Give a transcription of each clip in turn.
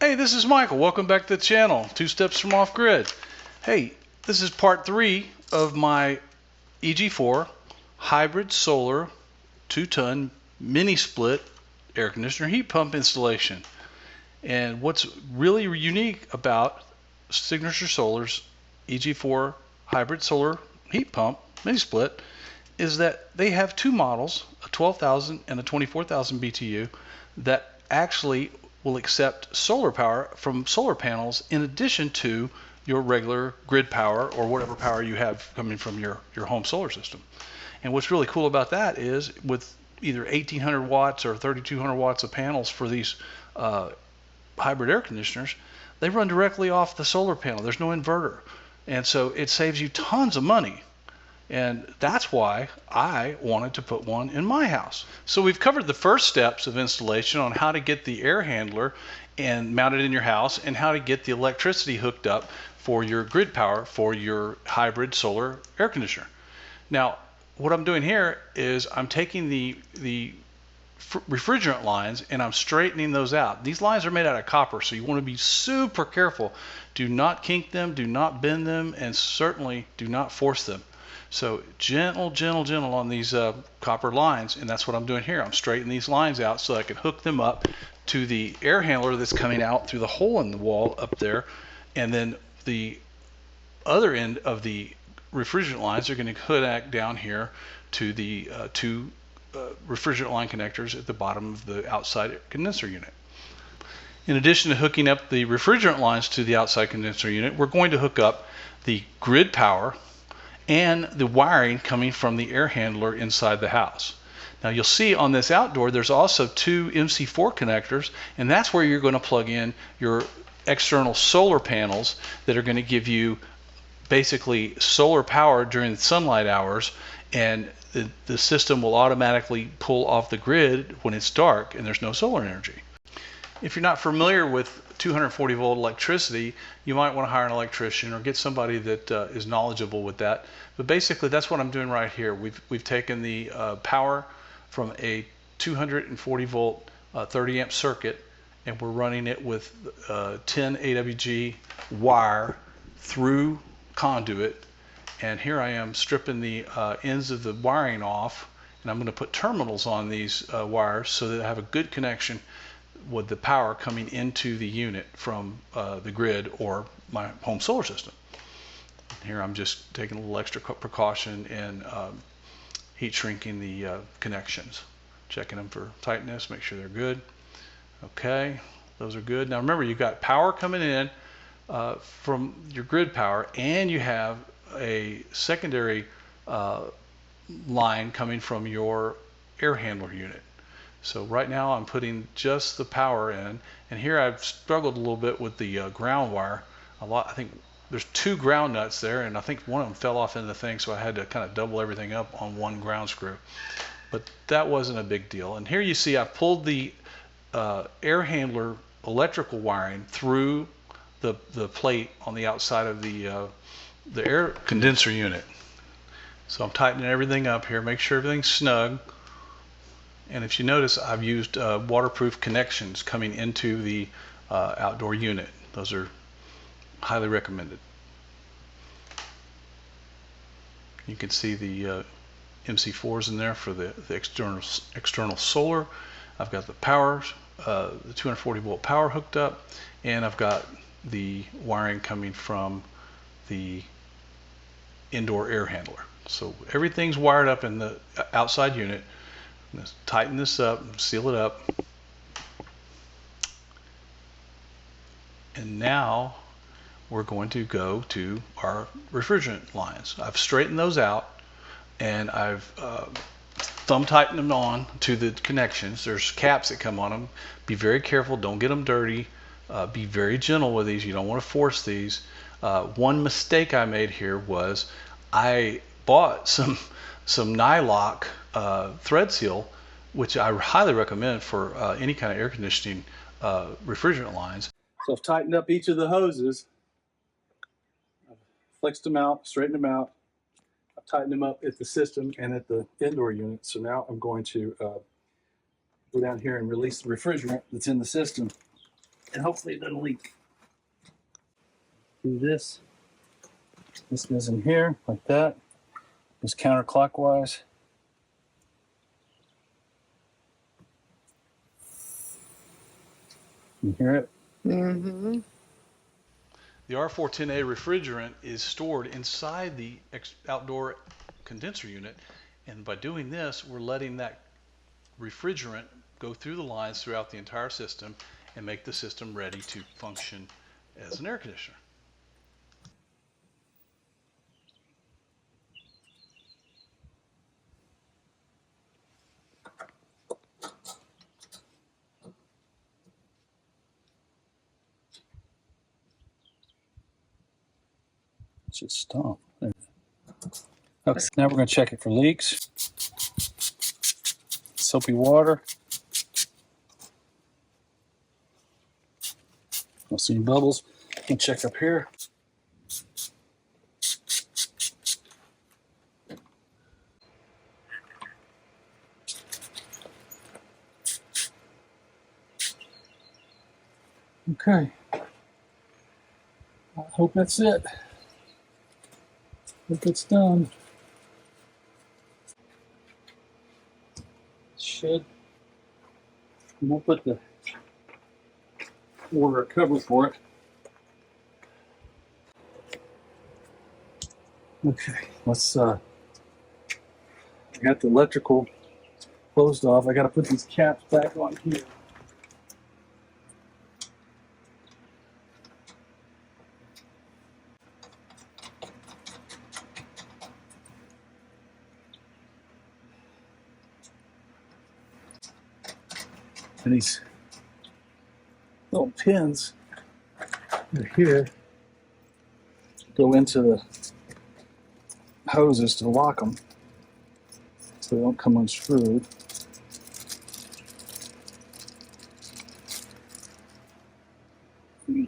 Hey, this is Michael. Welcome back to the channel, Two Steps from Off Grid. Hey, this is part 3 of my EG4 Hybrid Solar 2-ton mini split air conditioner heat pump installation. And what's really unique about Signature Solar's EG4 Hybrid Solar heat pump mini split is that they have two models, a 12,000 and a 24,000 BTU, that actually will accept solar power from solar panels in addition to your regular grid power or whatever power you have coming from your home solar system. And what's really cool about that is with either 1800 watts or 3200 watts of panels for these hybrid air conditioners, they run directly off the solar panel. There's no inverter. And so it saves you tons of money. And that's why I wanted to put one in my house. So we've covered the first steps of installation on how to get the air handler and mount it in your house and how to get the electricity hooked up for your grid power for your hybrid solar air conditioner. Now, what I'm doing here is I'm taking the refrigerant lines and I'm straightening those out. These lines are made out of copper, so you want to be super careful. Do not kink them, do not bend them, and certainly do not force them. So gentle, gentle, gentle on these copper lines, and that's what I'm doing here. I'm straightening these lines out so I can hook them up to the air handler that's coming out through the hole in the wall up there, and then the other end of the refrigerant lines are going to connect down here to the two refrigerant line connectors at the bottom of the outside condenser unit. In addition to hooking up the refrigerant lines to the outside condenser unit, we're going to hook up the grid power and the wiring coming from the air handler inside the house. Now you'll see on this outdoor there's also two MC4 connectors, and that's where you're going to plug in your external solar panels that are going to give you basically solar power during the sunlight hours, and the system will automatically pull off the grid when it's dark and there's no solar energy. If you're not familiar with 240 volt electricity, you might want to hire an electrician or get somebody that is knowledgeable with that. But basically that's what I'm doing right here. We've taken the power from a 240 volt 30 amp circuit, and we're running it with 10 AWG wire through conduit, and here I am stripping the ends of the wiring off, and I'm going to put terminals on these wires so that I have a good connection with the power coming into the unit from the grid or my home solar system. Here I'm just taking a little extra precaution and heat shrinking the connections, checking them for tightness, make sure they're good. Okay, those are good. Now remember, you've got power coming in from your grid power, and you have a secondary line coming from your air handler unit. So right now I'm putting just the power in, and here I've struggled a little bit with the ground wire. I think there's two ground nuts there, and I think one of them fell off into the thing, so I had to kind of double everything up on one ground screw. But that wasn't a big deal. And here you see I pulled the air handler electrical wiring through the plate on the outside of the air condenser unit. So I'm tightening everything up here, make sure everything's snug. And if you notice, I've used waterproof connections coming into the outdoor unit. Those are highly recommended. You can see the MC4s in there for the external solar. I've got the power, the 240 volt power hooked up, and I've got the wiring coming from the indoor air handler. So everything's wired up in the outside unit. I'm going to tighten this up, seal it up. And now we're going to go to our refrigerant lines. I've straightened those out, and I've thumb tightened them on to the connections. There's caps that come on them. Be very careful, don't get them dirty. Be very gentle with these. You don't want to force these. One mistake I made here was I bought some Nylock thread seal, which I highly recommend for any kind of air conditioning refrigerant lines. So I've tightened up each of the hoses. I've flexed them out, straightened them out. I've tightened them up at the system and at the indoor unit. So now I'm going to go down here and release the refrigerant that's in the system. and hopefully it doesn't leak. Do this. This goes in here like that. Goes counterclockwise. You hear it? Mm-hmm. The R410A refrigerant is stored inside the outdoor condenser unit, and by doing this, we're letting that refrigerant go through the lines throughout the entire system and make the system ready to function as an air conditioner. It's just stomp. Okay, now we're going to check it for leaks. Soapy water. Don't see any bubbles. We'll check up here. Okay. I hope that's it. Hope it's done. Should. And we'll put the order a cover for it. Okay, let's I got the electrical closed off. I got to put these caps back on here. And these little pins right here go into the hoses to lock them so they don't come unscrewed.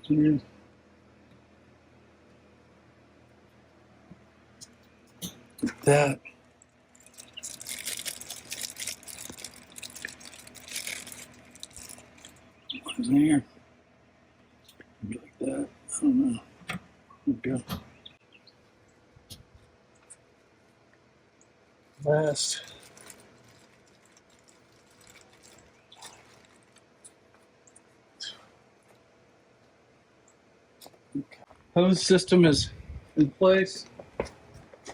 Here. Like that. There. Maybe like that. I don't know. There we go. Last. Okay. Hose system is in place.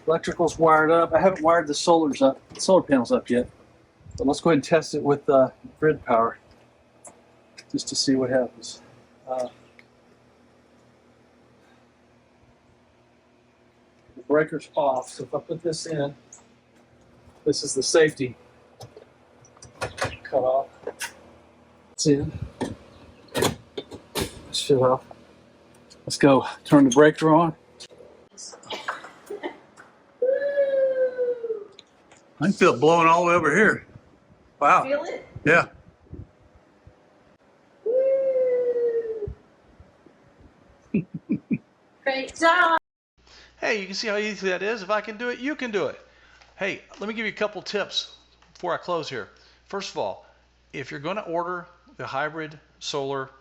Electrical's wired up. I haven't wired the solar panels up yet. But let's go ahead and test it with grid power, just to see what happens. The breaker's off, so if I put this in, this is the safety cut off. It's in. Shut off. Let's go. Turn the breaker on. I can feel it blowing all the way over here. Wow. Feel it? Yeah. Great job. Hey, you can see how easy that is. If I can do it, you can do it. Hey, let me give you a couple tips before I close here. First of all, if you're going to order the hybrid solar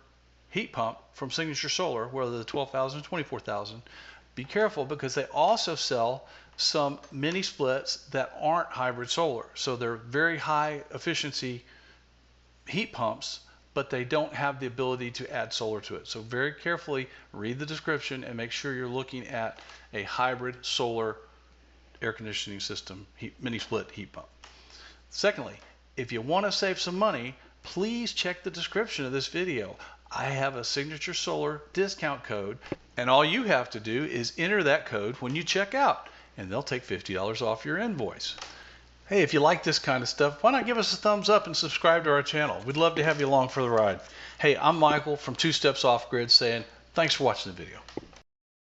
heat pump from Signature Solar, whether the 12,000 or 24,000, be careful because they also sell some mini splits that aren't hybrid solar. So they're very high efficiency heat pumps, but they don't have the ability to add solar to it. So very carefully read the description and make sure you're looking at a hybrid solar air conditioning system mini split heat pump. Secondly, if you want to save some money, please check the description of this video. I have a Signature Solar discount code, and all you have to do is enter that code when you check out, and they'll take $50 off your invoice. Hey, if you like this kind of stuff, why not give us a thumbs up and subscribe to our channel? We'd love to have you along for the ride. Hey, I'm Michael from 2 Steps Off Grid saying thanks for watching the video.